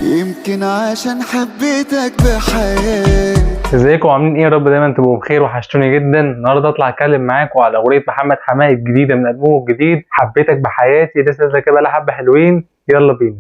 يمكن عشان حبيتك بحياتي. ازيكم عاملين ايه؟ يا رب دايما تبقوا بخير، وحشتوني جدا. النهارده اطلع اتكلم معاكم على اغنيه محمد حماقي الجديده من البومه الجديد حبيتك بحياتي. لسه نازله كده بقالها حبه حلوين، يلا بينا.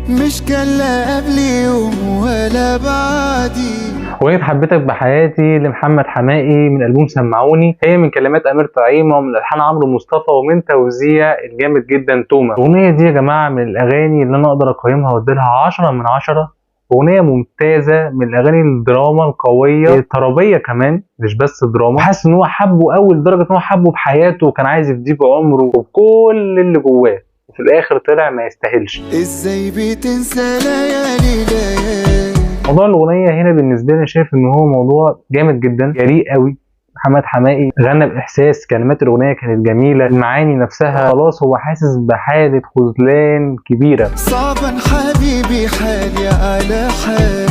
مش كان لا قبلي يوم ولا بعدي. اغنيه حبيتك بحياتي لمحمد حماقي من البوم سمعوني، هي من كلمات امير طعيمه ومن الحان عمرو مصطفى ومن توزيع الجامد جدا تومه. الاغنيه دي يا جماعه من الاغاني اللي انا اقدر اقيمها واديلها 10 من 10. اغنيه ممتازه، من الاغاني الدراما القويه الطربيه كمان، مش بس دراما. حاسس ان هو حبه قوي لدرجه ان هو حبه بحياته وكان عايز يفديه بعمره وبكل اللي جواه، وفي الاخر طلع ما يستاهلش. ازاي بتنسى ليالي ليالي. موضوع الاغنيه هنا بالنسبه لي شايف ان هو موضوع جامد جدا، جريء قوي. محمد حماقي غنى باحساس، كلمات الاغنيه كانت جميله، المعاني نفسها خلاص هو حاسس بحاله خذلان كبيره. صعبا حبيبي حالي على حال.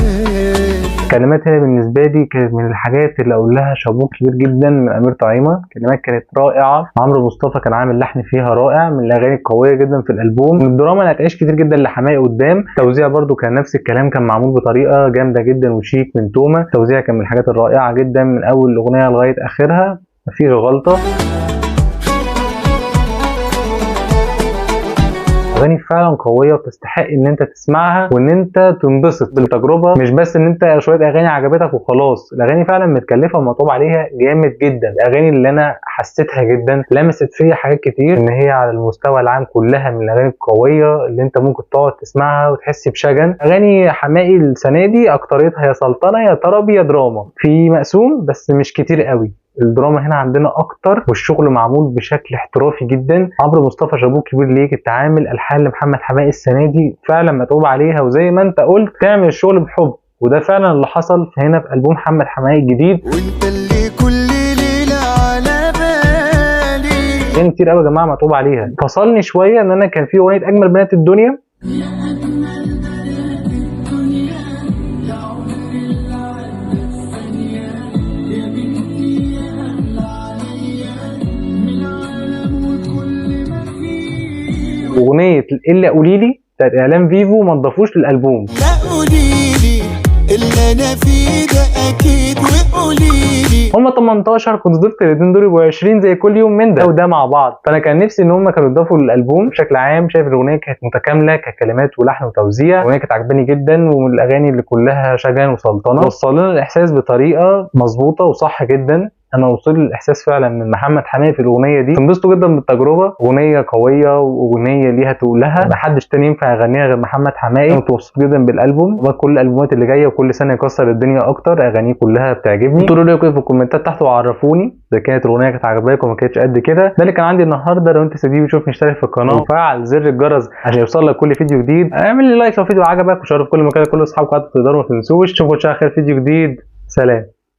الكلمات هنا بالنسبه لي كانت من الحاجات اللي اقول لها شابوه كبير جدا من امير طعيمه. الكلمات كانت رائعه، عمرو مصطفى كان عامل لحن فيها رائع، من الاغاني القويه جدا في الالبوم. من الدراما اللي هتعيش كتير جدا لحماقي قدام. توزيع برده كان نفس الكلام، كان معمول بطريقه جامده جدا وشيك من تومه. التوزيع كان من الحاجات الرائعه جدا من اول الاغنيه لغايه اخرها، مفيش غلطه. اغاني فعلا قويه وتستحق ان انت تسمعها وان انت تنبسط بالتجربه، مش بس ان انت شويه اغاني عجبتك وخلاص. الاغاني فعلا متكلفه ومطلوب عليها جامد جدا. الاغاني اللي انا حسيتها جدا لمست فيا حاجات كتير، ان هي على المستوى العام كلها من الاغاني القويه اللي انت ممكن تقعد تسمعها وتحس بشجن. اغاني حماقي السنه دي اكتريتها يا سلطنه يا طربي يا دراما، في مقسوم بس مش كتير قوي. الدراما هنا عندنا اكتر، والشغل معمول بشكل احترافي جدا. عمرو مصطفى شابوه كبير ليك، التعامل الحان لمحمد حماقي السنه دي فعلا متعوب عليها، وزي ما انت قلت تعمل الشغل بحب، وده فعلا اللي حصل هنا في البوم محمد حماقي الجديد. وانت اللي كل ليله على بالي. يعني كتير قوي يا جماعه متعوب عليها. فصلني شويه ان انا كان في اغنيه اجمل بنات الدنيا، اغنيه الا قوليلي بتاعت اعلان فيفو ما نضافوش للالبوم. لا قوليلي اللي انا فيه ده اكيد، وقوليلي هما 18 كنت ضفت الاثنين دول يبقوا 20 زي كل يوم من ده وده مع بعض. فانا كان نفسي ان هما كانوا يضافوا للالبوم بشكل عام. شايف الاغنيه كانت متكامله ككلمات ولحن وتوزيع. الاغنيه كانت عجباني جدا، ومن الاغاني اللي كلها شجن وسلطنه، وصل لنا الاحساس بطريقه مظبوطه وصح جدا. انا وصل لي الاحساس فعلا من محمد حماقي في الاغنيه دي. انبسطوا جدا بالتجربه، اغنيه قويه واغنيه ليها تقولها، محدش تاني ينفع يغنيها غير محمد حماقي. انا مبسوط جدا بالالبوم، وكل الالبومات اللي جايه وكل سنه يكسر الدنيا اكتر. اغانيه كلها بتعجبني. قولوا لي رايكم في الكومنتات تحت وعرفوني اذا كانت الاغنيه كانت عجباكم وما كانتش قد كده. ده اللي كان عندي النهارده. لو انت سيدي وشوف اشترك في القناه وفعل زر الجرس عشان يوصل لك كل فيديو جديد. اعمل لي لايك لو الفيديو عجبك، وشارك كل مكان كل اصحابك تقدروا. ما تنسوش. اشوفكم ان شاء الله خير فيديو جديد. سلام.